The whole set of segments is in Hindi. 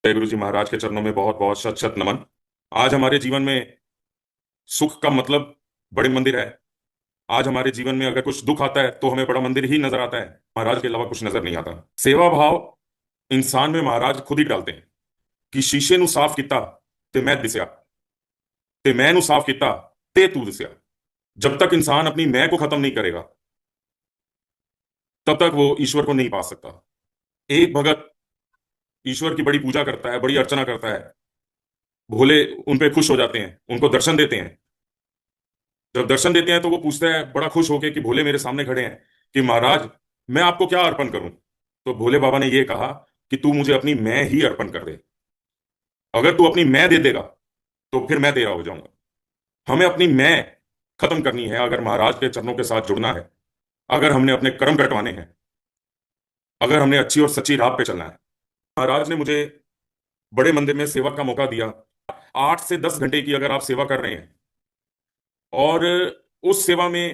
जय गुरु जी महाराज के चरणों में बहुत बहुत शत शत नमन। आज हमारे जीवन में सुख का मतलब बड़े मंदिर है। आज हमारे जीवन में अगर कुछ दुख आता है तो हमें बड़ा मंदिर ही नजर आता है, महाराज के अलावा कुछ नजर नहीं आता। सेवा भाव इंसान में महाराज खुद ही डालते हैं कि शीशे ਨੂੰ ਸਾਫ਼ ਕੀਤਾ ਤੇ मैं दिसया, ते मैं ਨੂੰ ਸਾਫ਼ ਕੀਤਾ ते तू दिसया। जब तक इंसान अपनी मैं को खत्म नहीं करेगा तब तक वो ईश्वर को नहीं पा सकता। एक भगत ईश्वर की बड़ी पूजा करता है, बड़ी अर्चना करता है, भोले उन पे खुश हो जाते हैं, उनको दर्शन देते हैं। जब दर्शन देते हैं तो वो पूछता है बड़ा खुश होके कि भोले मेरे सामने खड़े हैं कि महाराज मैं आपको क्या अर्पण करूं। तो भोले बाबा ने ये कहा कि तू मुझे अपनी मैं ही अर्पण कर दे। अगर तू अपनी मैं दे देगा तो फिर मैं तेरा हो जाऊंगा। हमें अपनी मैं खत्म करनी है अगर महाराज के चरणों के साथ जुड़ना है, अगर हमने अपने कर्म कटवाने हैं, अगर हमने अच्छी और सच्ची राह पे चलना है। महाराज ने मुझे बड़े मंदिर में सेवा का मौका दिया। 8 से 10 घंटे की अगर आप सेवा कर रहे हैं और उस सेवा में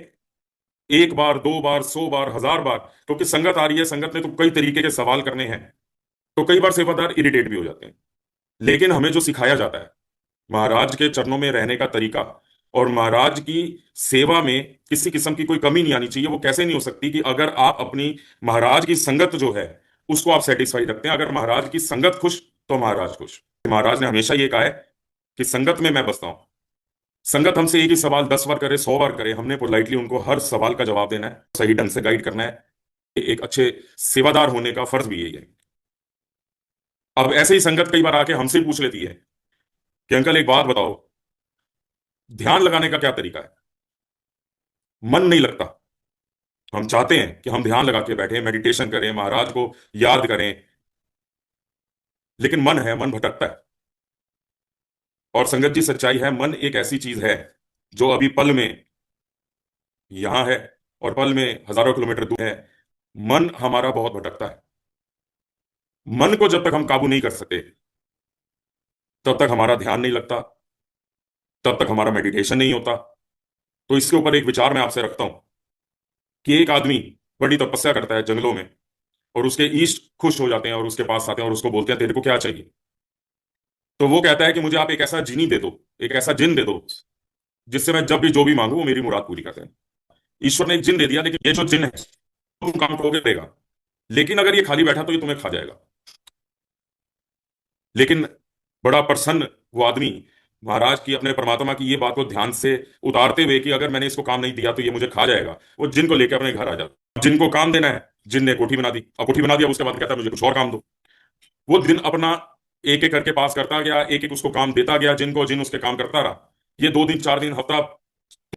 एक बार, दो बार, 100 बार, 1000 बार, क्योंकि संगत आ रही है, संगत ने तो कई तरीके के सवाल करने हैं, तो कई बार सेवादार इरिटेट भी हो जाते हैं। लेकिन हमें जो सिखाया जाता है महाराज के चरणों में रहने का तरीका, और महाराज की सेवा में किसी किस्म की कोई कमी नहीं आनी चाहिए। वो कैसे नहीं हो सकती कि अगर आप अपनी महाराज की संगत जो है उसको आप सेटिस्फाई रखते हैं। अगर महाराज की संगत खुश तो महाराज खुश। महाराज ने हमेशा ये कहा है कि संगत में मैं बसता हूं। संगत हमसे एक ही सवाल 10 बार करे, 100 बार करे, हमने पोलाइटली उनको हर सवाल का जवाब देना है, सही ढंग से गाइड करना है। एक अच्छे सेवादार होने का फर्ज भी यही है। अब ऐसे ही संगत कई बार आके हमसे पूछ लेती है कि अंकल एक बात बताओ, ध्यान लगाने का क्या तरीका है। मन नहीं लगता। हम चाहते हैं कि हम ध्यान लगा के बैठे, मेडिटेशन करें, महाराज को याद करें, लेकिन मन है, मन भटकता है। और संगत जी सच्चाई है, मन एक ऐसी चीज है जो अभी पल में यहां है और पल में हजारों किलोमीटर दूर है। मन हमारा बहुत भटकता है। मन को जब तक हम काबू नहीं कर सके तब तक हमारा ध्यान नहीं लगता, तब तक हमारा मेडिटेशन नहीं होता। तो इसके ऊपर एक विचार मैं आपसे रखता हूं कि एक आदमी बड़ी तपस्या करता है जंगलों में, और उसके ईष्ट खुश हो जाते हैं और उसके पास आते हैं और उसको बोलते हैं तेरे को क्या चाहिए। तो वो कहता है कि मुझे आप एक ऐसा जीनी दे दो, एक ऐसा जिन दे दो जिससे मैं जब भी जो भी मांगू वो मेरी मुराद पूरी कर दे। ईश्वर ने एक जिन दे दिया, लेकिन ये जो जिन है तुम काम करोगे देगा, लेकिन अगर ये खाली बैठा तो ये तुम्हें खा जाएगा। लेकिन बड़ा प्रसन्न वो आदमी महाराज की, अपने परमात्मा की ये बात को ध्यान से उतारते हुए कि अगर मैंने इसको काम नहीं दिया तो ये मुझे खा जाएगा, वो जिन को लेकर अपने घर आ जाता। जिन को काम देना है, जिन ने कोठी बना दी। अब कोठी बना दिया, उसके बाद कहता है मुझे कुछ और काम दो। वो दिन अपना एक एक करके पास करता गया, एक एक उसको काम देता गया, जिन को जिन उसके काम करता रहा। ये 2 दिन, 4 दिन, हफ्ता,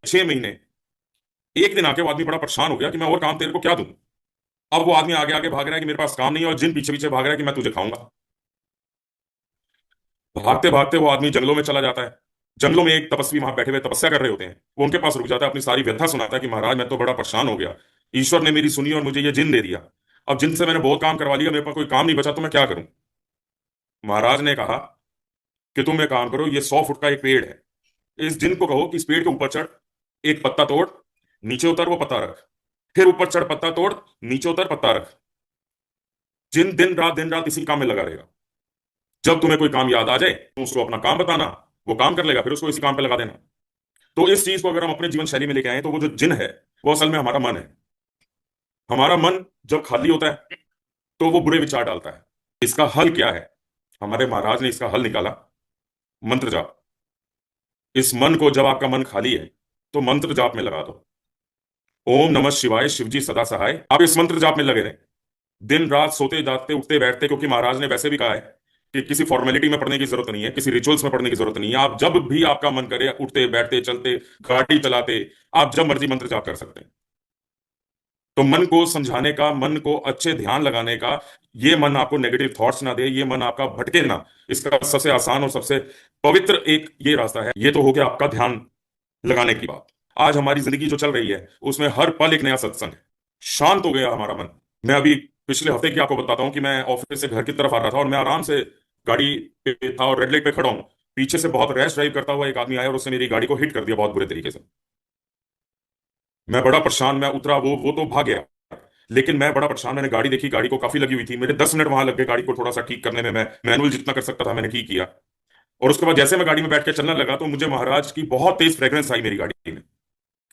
6 महीने। एक दिन आके वो आदमी बड़ा परेशान हो गया कि मैं और काम तेरे को क्या दूं। अब वो आदमी आगे आगे भाग रहा है कि मेरे पास काम नहीं है, और जिन पीछे पीछे भाग रहा है कि मैं तुझे खाऊंगा। भागते भागते वो आदमी जंगलों में चला जाता है। जंगलों में एक तपस्वी वहां बैठे हुए तपस्या कर रहे होते हैं। वो उनके पास रुक जाता है, अपनी सारी व्यथा सुनाता है कि महाराज मैं तो बड़ा परेशान हो गया, ईश्वर ने मेरी सुनी और मुझे ये जिन दे दिया। अब जिन से मैंने बहुत काम करवा लिया, मेरे पास कोई काम नहीं बचा, तो मैं क्या करूं। महाराज ने कहा कि तुम एक काम करो, ये 100 फुट का एक पेड़ है, इस जिन को कहो कि इस पेड़ के ऊपर चढ़, एक पत्ता तोड़, नीचे उतर, वो पत्ता रख, फिर ऊपर चढ़, पत्ता तोड़, नीचे उतर, पत्ता रख। जिन दिन रात इसी काम में लगा रहेगा। जब तुम्हें कोई काम याद आ जाए तो उसको अपना काम बताना, वो काम कर लेगा, फिर उसको इसी काम पे लगा देना। तो इस चीज को अगर हम अपने जीवन शैली में लेके आए तो वो जो जिन है वो असल में हमारा मन है। हमारा मन जब खाली होता है तो वो बुरे विचार डालता है। इसका हल क्या है? हमारे महाराज ने इसका हल निकाला, मंत्र जाप। इस मन को, जब आपका मन खाली है तो मंत्र जाप में लगा दो। ओम नमः शिवाय, शिवजी सदा सहाय। आप इस मंत्र जाप में लगे रहें, दिन रात, सोते जागते, उठते बैठते, क्योंकि महाराज ने वैसे भी कहा है कि किसी फॉर्मेलिटी में पढ़ने की जरूरत नहीं है, किसी रिचुअल्स में पढ़ने की जरूरत नहीं है। आप जब भी आपका मन करे, उठते बैठते चलते गाड़ी चलाते, आप जब मर्जी मंत्र जाप कर सकते हैं। तो मन को समझाने का, मन को अच्छे ध्यान लगाने का, ये मन आपको नेगेटिव थॉट्स ना दे, ये मन आपका भटके ना, इसका सबसे आसान और सबसे पवित्र एक ये रास्ता है। ये तो हो गया आपका ध्यान लगाने की बात। आज हमारी जिंदगी जो चल रही है उसमें हर पल एक नया सत्संग है। शांत हो गया हमारा मन। मैं अभी पिछले हफ्ते की आपको बताता हूँ कि मैं ऑफिस से घर की तरफ आ रहा था और मैं आराम से गाड़ी पे था और रेड लाइट पे खड़ा हूँ। पीछे से बहुत रैश ड्राइव करता हुआ एक आदमी आया और उसने मेरी गाड़ी को हिट कर दिया बहुत बुरे तरीके से। मैं बड़ा परेशान, मैं उतरा, वो तो भाग गया। लेकिन मैं बड़ा परेशान, मैंने गाड़ी देखी, गाड़ी को काफी लगी हुई थी, मेरे 10 मिनट वहां लग गए गाड़ी को थोड़ा सा ठीक करने में। मैं मैनुअल जितना कर सकता था मैंने की किया। और उसके बाद जैसे मैं गाड़ी में बैठ के चलने लगा तो मुझे महाराज की बहुत तेज फ्रेग्रेंस आई मेरी गाड़ी में।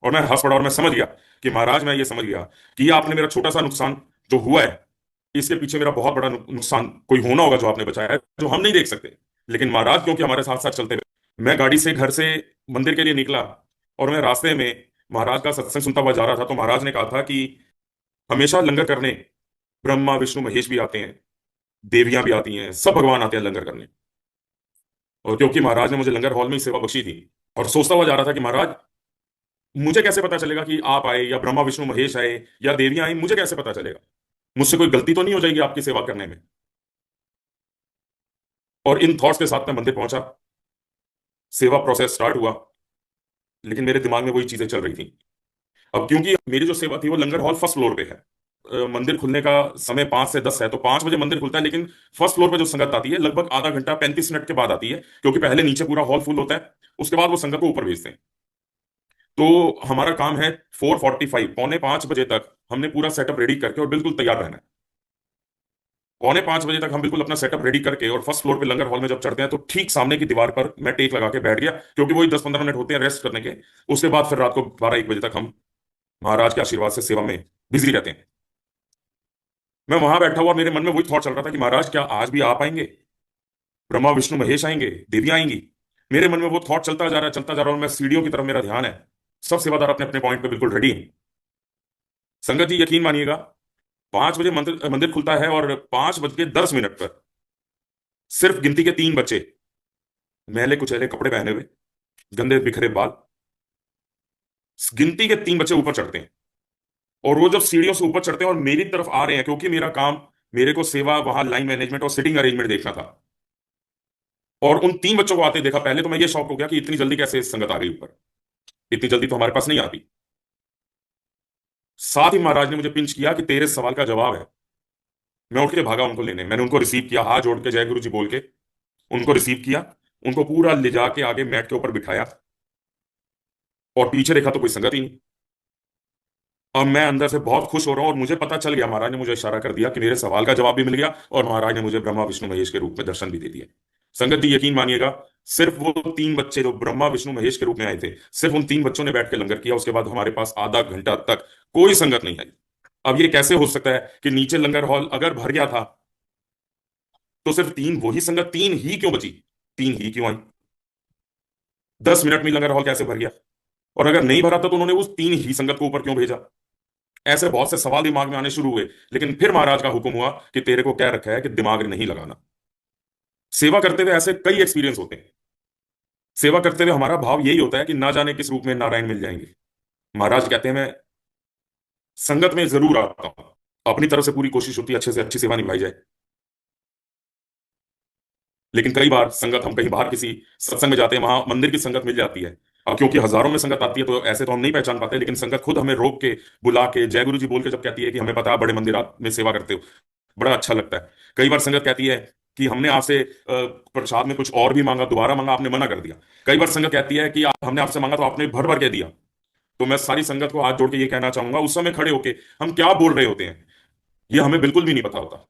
और मैं हंस पड़ा और मैं समझ गया कि महाराज, मैं ये समझ गया कि ये आपने मेरा छोटा सा नुकसान जो हुआ है, इसके पीछे मेरा बहुत बड़ा नुकसान कोई होना होगा जो आपने बचाया है, जो हम नहीं देख सकते। लेकिन महाराज क्योंकि हमारे साथ साथ चलते रहे, मैं गाड़ी से घर से मंदिर के लिए निकला और मैं रास्ते में महाराज का सत्संग सुनता हुआ जा रहा था। तो महाराज ने कहा था कि हमेशा लंगर करने ब्रह्मा विष्णु महेश भी आते हैं, देवियां भी आती हैं, सब भगवान आते हैं लंगर करने। और क्योंकि महाराज ने मुझे लंगर हॉल में ही सेवा बख्शी थी, और सोचता हुआ जा रहा था कि महाराज, मुझे कैसे पता चलेगा कि आप आए या ब्रह्मा विष्णु महेश आए या देवियां आई, मुझे कैसे पता चलेगा? मुझसे कोई गलती तो नहीं हो जाएगी आपकी सेवा करने में? और इन थॉट्स के साथ मैं मंदिर पहुंचा, सेवा प्रोसेस स्टार्ट हुआ। लेकिन मेरे दिमाग में वही चीजें चल रही थी। अब क्योंकि मेरी जो सेवा थी वो लंगर हॉल फर्स्ट फ्लोर पे है। मंदिर खुलने का समय 5 से 10 है, तो 5 बजे मंदिर खुलता है, लेकिन फर्स्ट फ्लोर पे जो संगत आती है लगभग आधा घंटा 35 मिनट के बाद आती है, क्योंकि पहले नीचे पूरा हॉल फुल होता है, उसके बाद वो संगत को ऊपर भेजते हैं। तो हमारा काम है 4:45 पौने 5 बजे तक हमने पूरा सेटअप रेडी करके और बिल्कुल तैयार रहना है। पौने 5 बजे तक हम बिल्कुल अपना सेटअप रेडी करके और फर्स्ट फ्लोर पे लंगर हॉल में जब चढ़ते हैं तो ठीक सामने की दीवार पर मैं टेक लगा के बैठ गया, क्योंकि वही 10-15 मिनट होते हैं रेस्ट करने के। उसके बाद फिर रात को 12-1 बजे तक हम महाराज के आशीर्वाद से सेवा में बिजी रहते हैं। मैं वहां बैठा हुआ, मेरे मन में वही थॉट चल रहा था कि महाराज क्या आज भी आप आएंगे, ब्रह्मा विष्णु महेश आएंगे, देवियां आएंगी। मेरे मन में वो थॉट चलता जा रहा है, चलता जा रहा है, और मैं सीढ़ियों की तरफ मेरा ध्यान है। सब सेवादार अपने अपने पॉइंट पे बिल्कुल रेडी हैं। संगत जी यकीन मानिएगा, 5 बजे मंदिर मंदिर खुलता है और 5 बज के 10 मिनट पर सिर्फ गिनती के 3 बच्चे, मैले कुचैले कपड़े पहने हुए, गंदे बिखरे बाल, गिनती के 3 बच्चे ऊपर चढ़ते हैं। और वो जब सीढ़ियों से ऊपर चढ़ते हैं और मेरी तरफ आ रहे हैं, क्योंकि मेरा काम, मेरे को सेवा वहां लाइन मैनेजमेंट और सिटिंग अरेंजमेंट देखना था, और उन 3 बच्चों को आते देखा, पहले तो मैं ये शॉक हो गया कि इतनी जल्दी कैसे संगत आ गई ऊपर, इतनी जल्दी तो हमारे पास नहीं आती। साथ ही महाराज ने मुझे पिंच किया कि तेरे सवाल का जवाब है। मैं उठ के भागा उनको लेने, मैंने उनको रिसीव किया, हाथ जोड़ के जय गुरु जी बोल के उनको रिसीव किया, उनको पूरा ले जाके आगे मैट के ऊपर बिठाया, और पीछे देखा तो कोई संगत ही नहीं। अब मैं अंदर से बहुत खुश हो रहा हूं, और मुझे पता चल गया, महाराज ने मुझे इशारा कर दिया कि मेरे सवाल का जवाब भी मिल गया, और महाराज ने मुझे ब्रह्मा विष्णु महेश के रूप में दर्शन भी दे दिए। संगत जी यकीन मानिएगा, सिर्फ वो 3 बच्चे जो ब्रह्मा विष्णु महेश के रूप में आए थे, सिर्फ उन 3 बच्चों ने बैठ के लंगर किया। उसके बाद हमारे पास आधा घंटा तक कोई संगत नहीं आई। अब ये कैसे हो सकता है कि नीचे लंगर हॉल अगर भर गया था तो सिर्फ तीन, वही संगत तीन ही क्यों बची, तीन ही क्यों आई? 10 मिनट में लंगर हॉल कैसे भर गया? और अगर नहीं भरा था तो उन्होंने उस तीन ही संगत को ऊपर क्यों भेजा? ऐसे बहुत से सवाल दिमाग में आने शुरू हुए। लेकिन फिर महाराज का हुक्म हुआ कि तेरे को क्या रखा है कि दिमाग नहीं लगाना। सेवा करते हुए ऐसे कई एक्सपीरियंस होते हैं। सेवा करते हुए हमारा भाव यही होता है कि ना जाने किस रूप में नारायण मिल जाएंगे। महाराज कहते हैं मैं संगत में जरूर आता हूं, अपनी तरफ से पूरी कोशिश होती है अच्छे से अच्छी सेवा निभाई जाए। लेकिन कई बार संगत, हम कहीं बाहर किसी सत्संग में जाते हैं, वहां मंदिर की संगत मिल जाती है। अब क्योंकि हजारों में संगत आती है तो ऐसे तो हम नहीं पहचान पाते, लेकिन संगत खुद हमें रोक के, बुला के, जय गुरु जी बोल के जब कहती है कि हमें पता है बड़े मंदिर आप में सेवा करते हो, बड़ा अच्छा लगता है। कई बार संगत कहती है कि हमने आपसे प्रसाद में कुछ और भी मांगा, दोबारा मांगा, आपने मना कर दिया। कई बार संगत कहती है कि हमने आपसे मांगा तो आपने भर भर के दिया। तो मैं सारी संगत को हाथ जोड़ के ये कहना चाहूंगा, उस समय खड़े होके हम क्या बोल रहे होते हैं ये हमें बिल्कुल भी नहीं पता होता।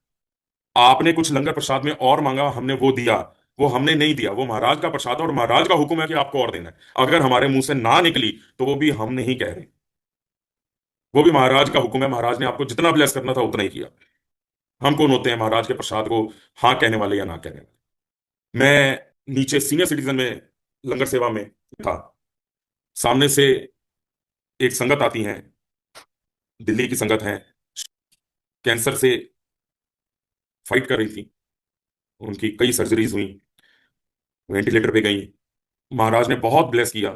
आपने कुछ लंगर प्रसाद में और मांगा, हमने वो दिया, वो हमने नहीं दिया, वो महाराज का प्रसाद है और महाराज का हुक्म है कि आपको और देना है। अगर हमारे मुंह से ना निकली तो वो भी हम नहीं कह रहे, वो भी महाराज का हुक्म है। महाराज ने आपको जितना ब्लेस करना था उतना ही किया। हम कौन होते हैं महाराज के प्रसाद को हाँ कहने वाले या ना कहने वाले? मैं नीचे सीनियर सिटीजन में लंगर सेवा में था। सामने से एक संगत आती है, दिल्ली की संगत है, कैंसर से फाइट कर रही थी, उनकी कई सर्जरीज हुई, वेंटिलेटर पे गई। महाराज ने बहुत ब्लेस किया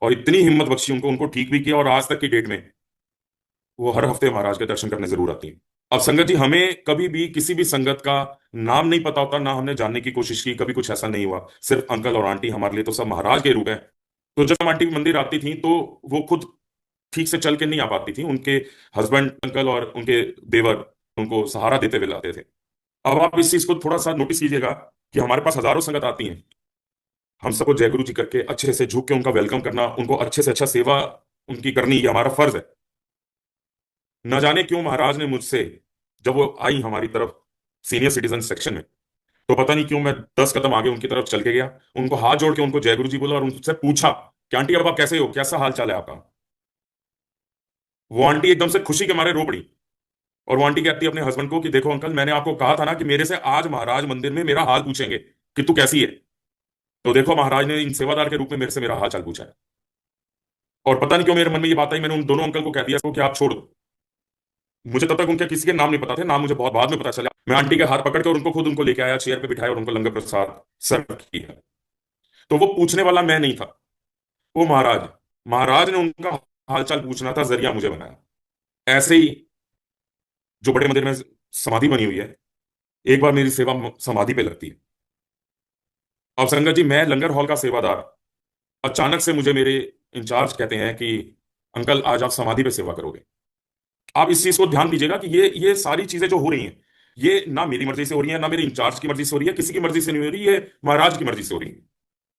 और इतनी हिम्मत बख्शी उनको, उनको ठीक भी किया, और आज तक की डेट में वो हर हफ्ते महाराज के दर्शन करने जरूर आती हैं। अब संगत जी, हमें कभी भी किसी भी संगत का नाम नहीं पता होता, ना हमने जानने की कोशिश की, कभी कुछ ऐसा नहीं हुआ। सिर्फ अंकल और आंटी हमारे लिए तो सब महाराज के रूप है। तो जब आंटी मंदिर आती थी तो वो खुद ठीक से चल के नहीं आ पाती थी, उनके हस्बैंड अंकल और उनके देवर उनको सहारा देते हुए लाते थे। अब आप इस चीज को थोड़ा सा नोटिस कीजिएगा कि हमारे पास हजारों संगत आती हैं, हम सबको जय गुरु जी करके अच्छे से झुक के उनका वेलकम करना, उनको अच्छे से अच्छा सेवा उनकी करनी, ये हमारा फर्ज है। न जाने क्यों महाराज ने मुझसे, जब वो आई हमारी तरफ सीनियर सिटीजन सेक्शन में, तो पता नहीं क्यों मैं 10 कदम आगे उनकी तरफ चल के गया, उनको हाथ जोड़ के उनको जय गुरु जी बोला और उनसे पूछा कि आंटी अब आप कैसे हो, कैसा हाल चाल है आपका। वो आंटी एकदम से खुशी के मारे रो पड़ी। और वो आंटी कहती है अपने हस्बैंड को कि देखो अंकल, मैंने आपको कहा था ना कि मेरे से आज महाराज मंदिर में मेरा हाल पूछेंगे कि तू कैसी है। तो देखो महाराज ने इन सेवादार के रूप में मेरे से मेरा हाल चाल पूछा है। और पता नहीं क्यों मेरे मन में ये बात आई, मैंने उन दोनों अंकल को कह दिया कि आप छोड़ दो। मुझे तब तक उनके किसी के नाम नहीं पता थे, नाम मुझे बहुत बाद में पता चला। मैं आंटी के हाथ पकड़ के और उनको खुद उनको लेके आया, चेयर पे बिठाया और उनको लंगर प्रसाद सर्व किया। तो वो पूछने वाला मैं नहीं था, वो महाराज। महाराज ने उनका हालचाल पूछना था, जरिया मुझे बनाया। ऐसे ही जो बड़े मंदिर में समाधि बनी हुई है, एक बार मेरी सेवा समाधि पे लगती है। अब संगत जी, मैं लंगर हॉल का सेवादार, अचानक से मुझे मेरे इंचार्ज कहते हैं कि अंकल आज आप समाधि पे सेवा करोगे। आप इस चीज को ध्यान दीजिएगा कि ये सारी चीजें जो हो रही हैं, ये ना मेरी मर्जी से हो रही है, ना मेरे इंचार्ज की मर्जी से हो रही है, किसी की मर्जी से नहीं हो रही, ये महाराज की मर्जी से हो रही है।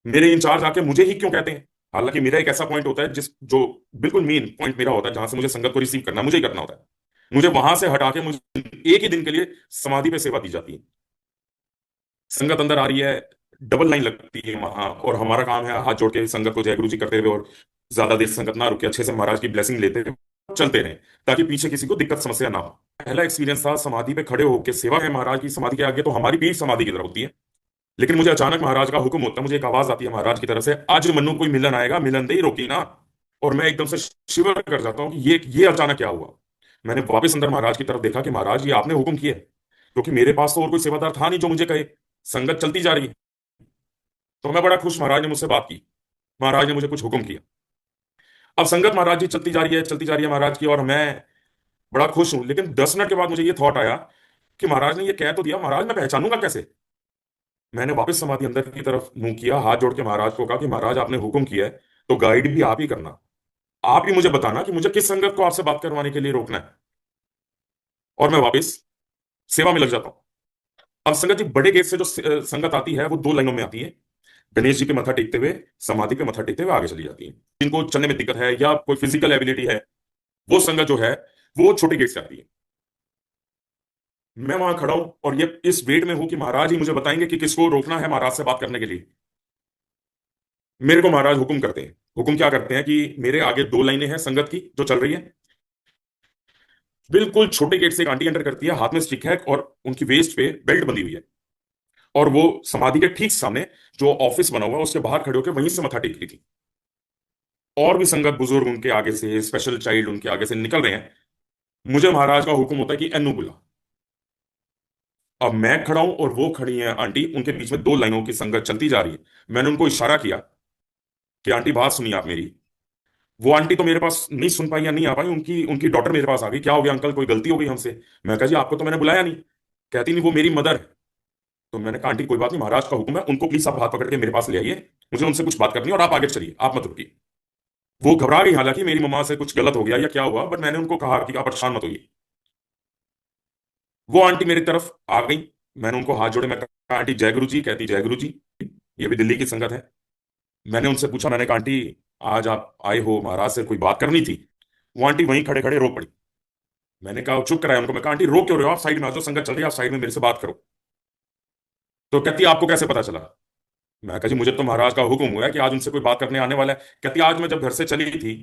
मेरे इंचार्ज आके मुझे ही क्यों कहते हैं? हालांकि मेरा एक ऐसा पॉइंट होता है जिस जो बिल्कुल मेन पॉइंट मेरा होता है, जहां से मुझे संगत को रिसीव करना, मुझे ही करना होता है। मुझे वहां से हटा के मुझे एक ही दिन के लिए समाधि पे सेवा दी जाती है। संगत अंदर आ रही है, डबल लाइन लगती है वहां, और हमारा काम है हाथ जोड़ के संगत को जय गुरु जी करते हुए, और ज्यादा देर संगत ना रुके, अच्छे से महाराज की ब्लेसिंग लेते हुए चलते रहे, ताकि पीछे किसी को दिक्कत समस्या ना हो। पहला एक्सपीरियंस था समाधि पे खड़े होकर सेवा है महाराज की समाधि के आगे, तो हमारी पीठ समाधि की तरफ होती है। लेकिन मुझे अचानक महाराज का हुक्म होता है, मुझे एक आवाज आती है महाराज की तरफ से, आज मन्नू कोई मिलन आएगा, मिलन दे ही रोकी ना। और मैं एकदम से शिवर कर जाता हूँ कि ये अचानक क्या हुआ। मैंने वापस अंदर महाराज की तरफ देखा कि महाराज ये आपने हुक्म किया है, क्योंकि मेरे पास तो और कोई सेवादार था नहीं जो मुझे कहे। संगत चलती जा रही है। तो मैं बड़ा खुश, महाराज ने मुझसे बात की, महाराज ने मुझे कुछ हुक्म किया। अब संगत महाराज जी चलती जा रही है, चलती जा रही है महाराज की, और मैं बड़ा खुश हूं। लेकिन 10 मिनट के बाद मुझे ये थॉट आया कि महाराज ने ये कह तो दिया, महाराज मैं पहचानूंगा कैसे? मैंने वापस समाधि अंदर की तरफ मुंह किया, हाथ जोड़ के महाराज को कहा कि महाराज आपने हुक्म किया है, तो गाइड भी आप ही करना। आप ही मुझे बताना कि मुझे किस संगत को आपसे बात करवाने के लिए रोकना है, और मैं वापस सेवा में लग जाता हूँ। अब संगत जी, बड़े गेट से जो संगत आती है वो 2 लाइनों में आती है। गणेश जी पे मत्था टेकते हुए, समाधि पे मत्था टेकते हुए आगे चली जाती है। जिनको चलने में दिक्कत है या कोई फिजिकल एबिलिटी है, वो संगत जो है वो छोटे गेट से आती है। मैं वहां खड़ा हूं और ये इस वेट में हूं कि महाराज ही मुझे बताएंगे कि किसको रोकना है महाराज से बात करने के लिए। मेरे को महाराज हुक्म करते हैं। हुक्म क्या करते हैं कि मेरे आगे 2 लाइनें हैं संगत की जो चल रही है। बिल्कुल छोटे गेट से एक आंटी एंटर करती है, हाथ में स्टिक है और उनकी वेस्ट पे बेल्ट बंधी हुई है, और वो समाधि के ठीक सामने जो ऑफिस बना हुआ है उसके बाहर खड़े होकर वहीं से मत्था टेक रही थी। और भी संगत बुजुर्ग उनके आगे से, स्पेशल चाइल्ड उनके आगे से निकल रहे हैं। मुझे महाराज का हुक्म होता है कि एनु बुला। अब मैं खड़ा हूं और वो खड़ी है आंटी, उनके बीच में 2 लाइनों की संगत चलती जा रही है। मैंने उनको इशारा किया कि आंटी बात सुनिए आप मेरी। वो आंटी तो मेरे पास नहीं सुन पाई या नहीं आ पाई, उनकी उनकी डॉटर मेरे पास आ गई, क्या हो गया अंकल, कोई गलती हो गई हमसे? मैं कहा जी आपको तो मैंने बुलाया नहीं। कहती नहीं वो मेरी मदर है। तो मैंने कहा आंटी कोई बात नहीं, महाराज का हुक्म है, उनको प्लीज आप हाथ पकड़ के मेरे पास ले आइए, मुझे उनसे कुछ बात करनी है, और आप आगे चलिए, आप मत रुकिए। वो घबरा गई, हालांकि मेरी मम्मा से कुछ गलत हो गया या क्या हुआ, बट मैंने उनको कहा कि आप परेशान मत होइए। वो आंटी मेरी तरफ आ गई। मैंने उनको हाथ जोड़े, मैं कहा आंटी जय गुरु जी। कहती जय गुरु जी। ये भी दिल्ली की संगत है। मैंने उनसे पूछा, मैंने कहा आंटी आज आप आए हो, महाराज से कोई बात करनी थी। वो आंटी वहीं खड़े खड़े रो पड़ी। मैंने कहा चुप कराया उनको, मैं कहा आंटी रो क्यों रहे हो, आप साइड में आ जाओ, संगत चल रही है, आप साइड में मेरे से बात करो। तो कहती आपको कैसे पता चला? मैं कहा जी मुझे तो महाराज का हुक्म हुआ है कि आज उनसे कोई बात करने आने वाला है। कहती आज मैं जब घर से चली थी,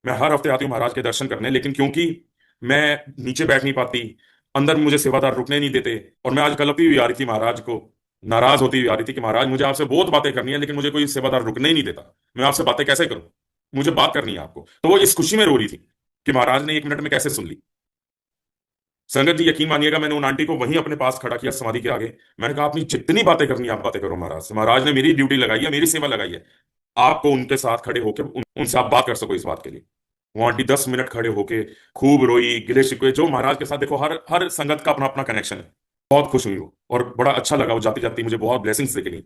मैं हर हफ्ते आती हूँ महाराज के दर्शन करने, लेकिन क्योंकि मैं नीचे बैठ नहीं पाती, अंदर मुझे सेवादार रुकने नहीं देते, और मैं आज कलपी हुई आ रही थी महाराज को, नाराज होती हुई आ रही थी कि महाराज मुझे आपसे बहुत बातें करनी है, लेकिन मुझे कोई सेवादार रुकने ही नहीं देता, मैं आपसे बातें कैसे करूं, मुझे बात करनी है आपको। तो वो इस खुशी में रो रही थी कि महाराज ने 1 मिनट में कैसे सुन ली। संगत जी यकीन मानिएगा, मैंने उन आंटी को वहीं अपने पास खड़ा किया समाधि के आगे। मैंने कहा अपनी जितनी बातें करनी है आप बातें करो महाराज से, महाराज ने मेरी ड्यूटी लगाई है, मेरी सेवा लगाई है, आपको उनके साथ खड़े होकर उनसे आप बात कर सको इस बात के लिए। वो आंटी 10 मिनट खड़े होके खूब रोई, गिले शिकवे जो महाराज के साथ, देखो हर हर संगत का अपना अपना कनेक्शन है। बहुत खुश हुई वो, और बड़ा अच्छा लगा, वो जाती जाती मुझे बहुत ब्लेसिंग्स देके गई।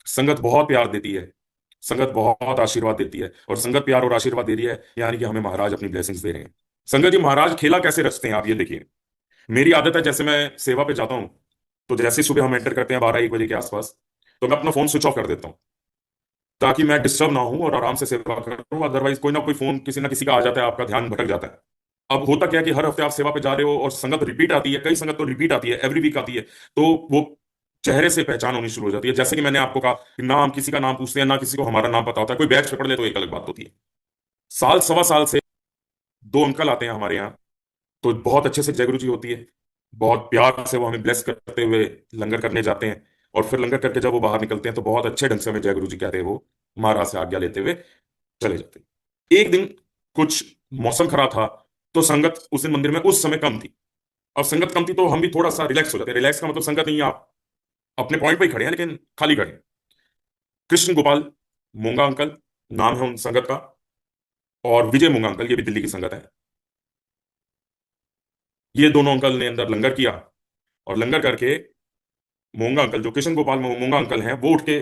संगत बहुत प्यार देती है, संगत बहुत आशीर्वाद देती है, और संगत प्यार और आशीर्वाद दे रही है, यानी कि हमें महाराज अपनी ब्लेसिंग्स दे रहे हैं। संगत जी, महाराज खेला कैसे रचते हैं आप ये देखिए। मेरी आदत है, जैसे मैं सेवा पे जाता हूँ, तो जैसे ही सुबह हम एंटर करते हैं 12-1 बजे के आसपास, तो मैं अपना फोन स्विच ऑफ कर देता हूँ। ताकि मैं डिस्टर्ब ना हूं और आराम से सेवा करूं। अदरवाइज कोई ना कोई फोन किसी ना किसी का आ जाता है, आपका ध्यान भटक जाता है। अब होता क्या है कि हर हफ्ते आप सेवा पे जा रहे हो और संगत रिपीट आती है, कई संगत तो रिपीट आती है, एवरी वीक आती है। तो वो चेहरे से पहचान होनी शुरू हो जाती है। जैसे कि मैंने आपको कहा कि नाम, किसी का नाम पूछते हैं ना, किसी को हमारा नाम पता होता है। कोई बैच पकड़ ले तो एक अलग बात होती है। साल सवा साल से दो अंकल आते हैं हमारे यहाँ। तो बहुत अच्छे से जयगुरु जी होती है। बहुत प्यार से वो हमें ब्लेस करते हुए लंगर करने जाते हैं। और फिर लंगर करके जब वो बाहर निकलते हैं तो बहुत अच्छे ढंग से हमें जयगुरु जी कहते हैं, वो महाराज से आज्ञा लेते हुए चले जाते हैं। एक दिन कुछ मौसम खराब था, तो संगत उस दिन मंदिर में उस समय कम थी। अब संगत कम थी तो हम भी थोड़ा सा रिलैक्स हो जाते हैं। रिलैक्स का मतलब संगत नहीं, आप अपने पॉइंट पे ही खड़े हैं लेकिन खाली खड़े हैं। कृष्ण गोपाल मूंगा अंकल नाम है उन संगत का, और विजय मूंगा अंकल, ये भी दिल्ली की संगत है। ये दोनों अंकल ने अंदर लंगर किया। और लंगर करके मूंगा अंकल, जो कृष्ण गोपाल मूंगा अंकल हैं, वो उठ के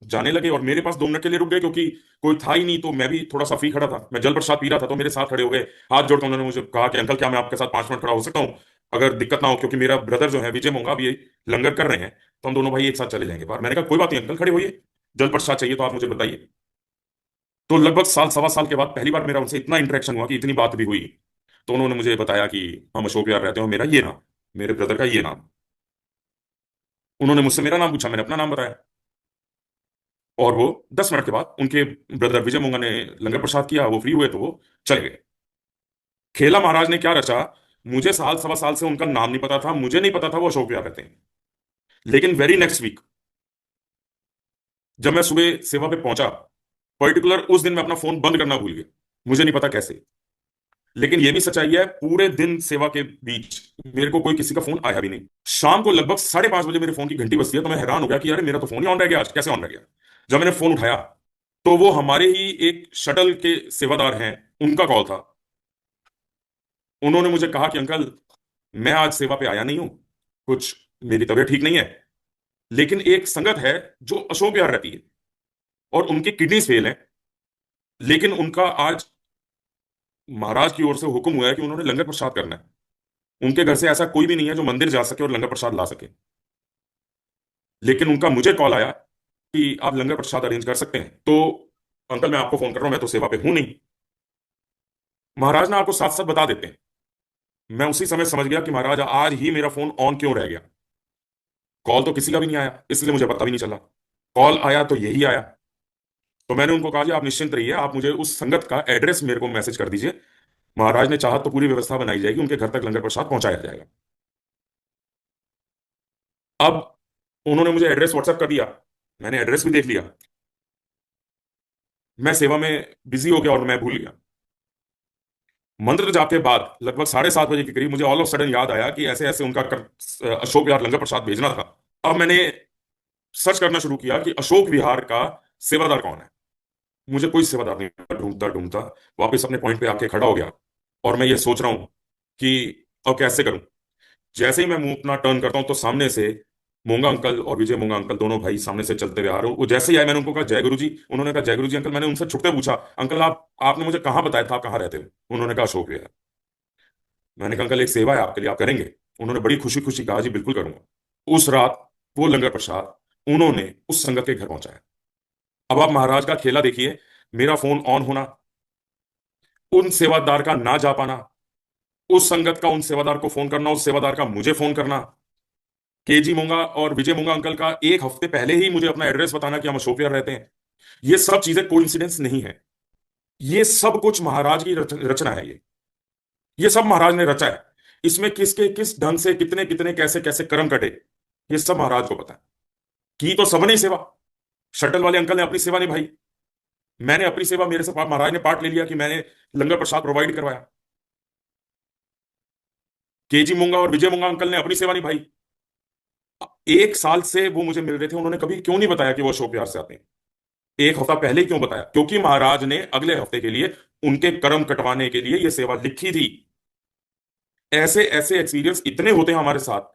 जाने लगे और मेरे पास 2 मिनट के लिए रुक गए, क्योंकि कोई था ही नहीं। तो मैं भी थोड़ा सा फ्री खड़ा था, मैं जल प्रसाद पी रहा था, तो मेरे साथ खड़े हो गए। हाथ जोड़कर उन्होंने मुझे कहा कि अंकल क्या मैं आपके साथ 5 मिनट खड़ा हो सकता हूँ, अगर दिक्कत ना हो, क्योंकि मेरा ब्रदर जो है विजय मूंगा अभी लंगर कर रहे हैं, तो हम दोनों भाई एक साथ चले जाएंगे बाहर। मैंने कहा कोई बात नहीं अंकल, खड़े होइए, जल प्रसाद चाहिए तो आप मुझे बताइए। तो लगभग साल सवा साल के बाद पहली बार मेरा उनसे इतना इंटरेक्शन हुआ कि इतनी बात भी हुई। तो उन्होंने मुझे बताया कि हम अशोक विहार रहते हो, मेरा ये नाम, मेरे ब्रदर का ये नाम। उन्होंने मुझसे मेरा नाम पूछा, मैंने अपना नाम बताया। और वो 10 मिनट के बाद उनके ब्रदर विजय मुंगा ने लंगर प्रसाद किया, वो फ्री हुए तो वो चले गए। खेला महाराज ने क्या रचा, मुझे साल सवा साल से उनका नाम नहीं पता था, मुझे नहीं पता था वो अशोक विहार रहते हैं। लेकिन वेरी नेक्स्ट वीक जब मैं सुबह सेवा पे पहुंचा, पर्टिकुलर उस दिन मैं अपना फोन बंद करना भूल गया, मुझे नहीं पता कैसे। लेकिन ये भी सच्चाई है, पूरे दिन सेवा के बीच मेरे को कोई किसी का फोन आया भी नहीं। शाम को लगभग 5:30 बजे मेरे फोन की घंटी बजती है, तो मैं हैरान हो गया कि यार मेरा तो फोन ही ऑन रह गया, आज कैसे ऑन रह गया। जब मैंने फोन उठाया तो वो हमारे ही एक शटल के सेवादार हैं, उनका कॉल था। उन्होंने मुझे कहा कि अंकल मैं आज सेवा पे आया नहीं हूं, कुछ मेरी तबीयत ठीक नहीं है, लेकिन एक संगत है जो अशोक विहार रहती है और उनकी किडनी फेल है, लेकिन उनका आज महाराज की ओर से हुक्म हुआ है कि उन्होंने लंगर प्रसाद करना है। उनके घर से ऐसा कोई भी नहीं है जो मंदिर जा सके और लंगर प्रसाद ला सके। लेकिन उनका मुझे कॉल आया कि आप लंगर प्रसाद अरेंज कर सकते हैं। तो अंकल मैं आपको फोन कर रहा हूं, मैं तो सेवा पे हूं नहीं। महाराज ना आपको साथ साथ बता देते हैं। मैं उसी समय समझ गया कि महाराज आज ही मेरा फोन ऑन क्यों रह गया। कॉल तो किसी का भी नहीं आया, इसलिए मुझे पता भी नहीं चला। कॉल आया तो यही आया। तो मैंने उनको कहा जी आप निश्चिंत रहिए, आप मुझे उस संगत का एड्रेस मेरे को मैसेज कर दीजिए। महाराज ने चाहा तो पूरी व्यवस्था बनाई जाएगी, उनके घर तक लंगर प्रसाद पहुंचाया जाएगा। अब उन्होंने मुझे एड्रेस व्हाट्सएप कर दिया, मैंने एड्रेस भी देख लिया। मैं सेवा में बिजी हो गया और मैं भूल गया। मंत्र जाप के बाद लगभग 7:30 बजे के करीब मुझे ऑल ऑफ सडन याद आया कि ऐसे ऐसे उनका अशोक विहार लंगर प्रसाद भेजना था। अब मैंने सर्च करना शुरू किया कि अशोक विहार का सेवादार कौन है। मुझे कोई सेवादार नहीं मिला। ढूंढता ढूंढता वापस अपने पॉइंट पे आके खड़ा हो गया। और मैं ये सोच रहा हूं कि अब कैसे करूं। जैसे ही मैं मुंह अपना टर्न करता हूं तो सामने से मूंगा अंकल और विजय मूंगा अंकल दोनों भाई सामने से चलते हुए आ रहे हो। वो जैसे ही आए मैंने उनको कहा जय गुरु जी। उन्होंने कहा जय गुरु जी अंकल। मैंने उनसे छुपते पूछा अंकल आपने मुझे कहाँ बताया था, आप कहाँ रहते हो। उन्होंने कहा अशोक विहार। मैंने कहा अंकल एक सेवा है आपके लिए, आप करेंगे। उन्होंने बड़ी खुशी खुशी कहा जी बिल्कुल करूंगा। उस रात वो लंगर प्रसाद उन्होंने उस संगत के घर पहुंचाया। अब आप महाराज का खेला देखिए, मेरा फोन ऑन होना, उन सेवादार का ना जा पाना, उस संगत का उन सेवादार को फोन करना, उस सेवादार का मुझे फोन करना, केजी मूंगा और विजय मूंगा अंकल का एक हफ्ते पहले ही मुझे अपना एड्रेस बताना कि हम अशोक विहार रहते हैं। ये सब चीजें कोइंसिडेंस नहीं है, ये सब कुछ महाराज की रचना है। ये सब महाराज ने रचा है। इसमें किसके किस ढंग से कितने कितने कैसे कैसे कर्म कटे, ये सब महाराज को पता है। की तो सबने ही सेवा। शटल वाले अंकल ने अपनी सेवा निभाई, मैंने अपनी सेवा, मेरे से महाराज ने पार्ट ले लिया कि मैंने लंगर प्रसाद प्रोवाइड करवाया। केजी मूंगा और विजय मूंगा अंकल ने अपनी सेवा निभाई। एक साल से वो मुझे मिल रहे थे, उन्होंने कभी क्यों नहीं बताया कि वो अशोक विहार से आते हैं। एक हफ्ता पहले ही क्यों बताया, क्योंकि महाराज ने अगले हफ्ते के लिए उनके कर्म कटवाने के लिए ये सेवा लिखी थी। ऐसे ऐसे एक्सपीरियंस इतने होते हैं हमारे साथ,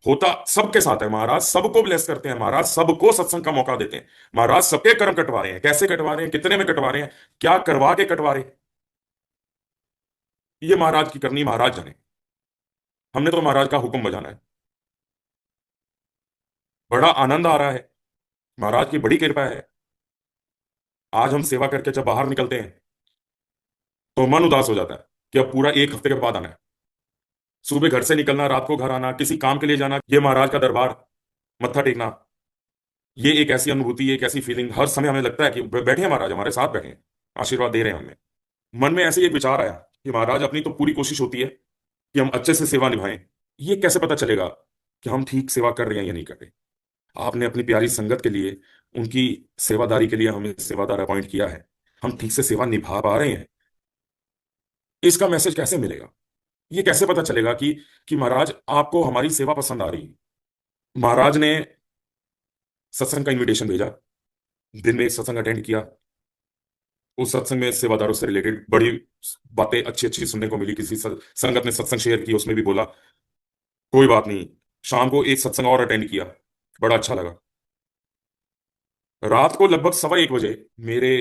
होता सबके साथ है। महाराज सबको ब्लेस करते हैं, महाराज सबको सत्संग का मौका देते हैं। महाराज सबके कर्म कटवा रहे हैं, कैसे कटवा रहे हैं, कितने में कटवा रहे हैं, क्या करवा के कटवा रहे हैं, ये महाराज की करनी महाराज जाने। हमने तो महाराज का हुक्म बजाना है। बड़ा आनंद आ रहा है, महाराज की बड़ी कृपा है। आज हम सेवा करके जब बाहर निकलते हैं तो मन उदास हो जाता है कि अब पूरा एक हफ्ते के बाद आना है। सुबह घर से निकलना, रात को घर आना, किसी काम के लिए जाना, ये महाराज का दरबार, मत्था टेकना, ये एक ऐसी अनुभूति, एक ऐसी फीलिंग, हर समय हमें लगता है कि बैठे हैं महाराज, हमारे साथ बैठे हैं, आशीर्वाद दे रहे हैं हमें। मन में ऐसे एक विचार आया कि महाराज अपनी तो पूरी कोशिश होती है कि हम अच्छे से सेवा निभाएं, ये कैसे पता चलेगा कि हम ठीक सेवा कर रहे हैं या नहीं कर रहे? आपने अपनी प्यारी संगत के लिए, उनकी सेवादारी के लिए हमें सेवादार अपॉइंट किया है, हम ठीक से सेवा निभा पा रहे हैं, इसका मैसेज कैसे मिलेगा? ये कैसे पता चलेगा कि महाराज आपको हमारी सेवा पसंद आ रही है? महाराज ने सत्संग का इनविटेशन भेजा, दिन में एक सत्संग अटेंड किया। उस सत्संग में सेवादारों से रिलेटेड बड़ी बातें अच्छी अच्छी सुनने को मिली। किसी संगत ने सत्संग शेयर की, उसमें भी बोला कोई बात नहीं। शाम को एक सत्संग और अटेंड किया, बड़ा अच्छा लगा। रात को लगभग 1:15 बजे मेरे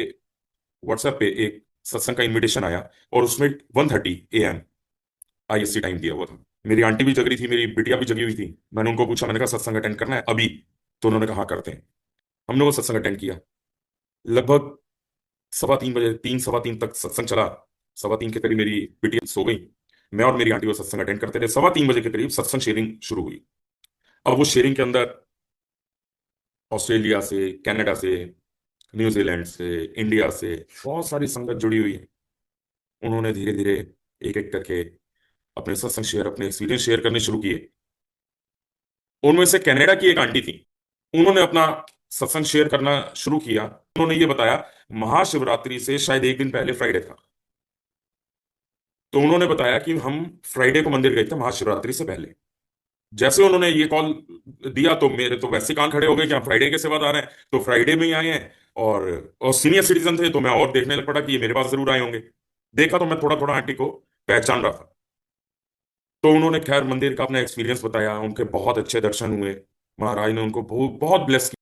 व्हाट्सएप पे एक सत्संग का इनविटेशन आया, और उसमें 1:30 AM IST टाइम दिया हुआ था। मेरी आंटी भी जग रही थी, मेरी बिटिया भी जगी हुई थी। मैंने उनको पूछा, मैंने कहा सत्संग अटेंड करना है अभी? तो उन्होंने कहा हाँ करते हैं। हमने वो सत्संग अटेंड किया। लगभग 3:15 बजे, 3 सवा 3 तक सत्संग चला। 3:15 के करीब मेरी बिटिया सो गई। मैं और मेरी आंटी वो सत्संग अटेंड करते रहे। 3:15 बजे के करीब सत्संग शेयरिंग शुरू हुई। अब वो शेयरिंग के अंदर ऑस्ट्रेलिया से, कनाडा से, न्यूजीलैंड से, इंडिया से बहुत सारी संगत जुड़ी हुई है। उन्होंने धीरे धीरे एक एक करके अपने सत्संग शेयर, अपने एक्सपीरियंस शेयर करने शुरू किए। उनमें से कनाडा की एक आंटी थी, उन्होंने अपना सत्संग शेयर करना शुरू किया। उन्होंने ये बताया, महाशिवरात्रि से शायद एक दिन पहले फ्राइडे था, तो उन्होंने बताया कि हम फ्राइडे को मंदिर गए थे महाशिवरात्रि से पहले। जैसे उन्होंने ये कॉल दिया तो मेरे तो वैसे कान खड़े हो गए कि हम फ्राइडे के सेवादार हैं, तो फ्राइडे में ही आए हैं। और सीनियर सिटीजन थे, तो मैं और देखने लग पड़ा कि ये मेरे पास जरूर आए होंगे। देखा तो मैं थोड़ा थोड़ा आंटी को पहचान रहा था। तो उन्होंने खैर मंदिर का अपना एक्सपीरियंस बताया, उनके बहुत अच्छे दर्शन हुए। महाराज ने उनको बहुत बहुत ब्लेस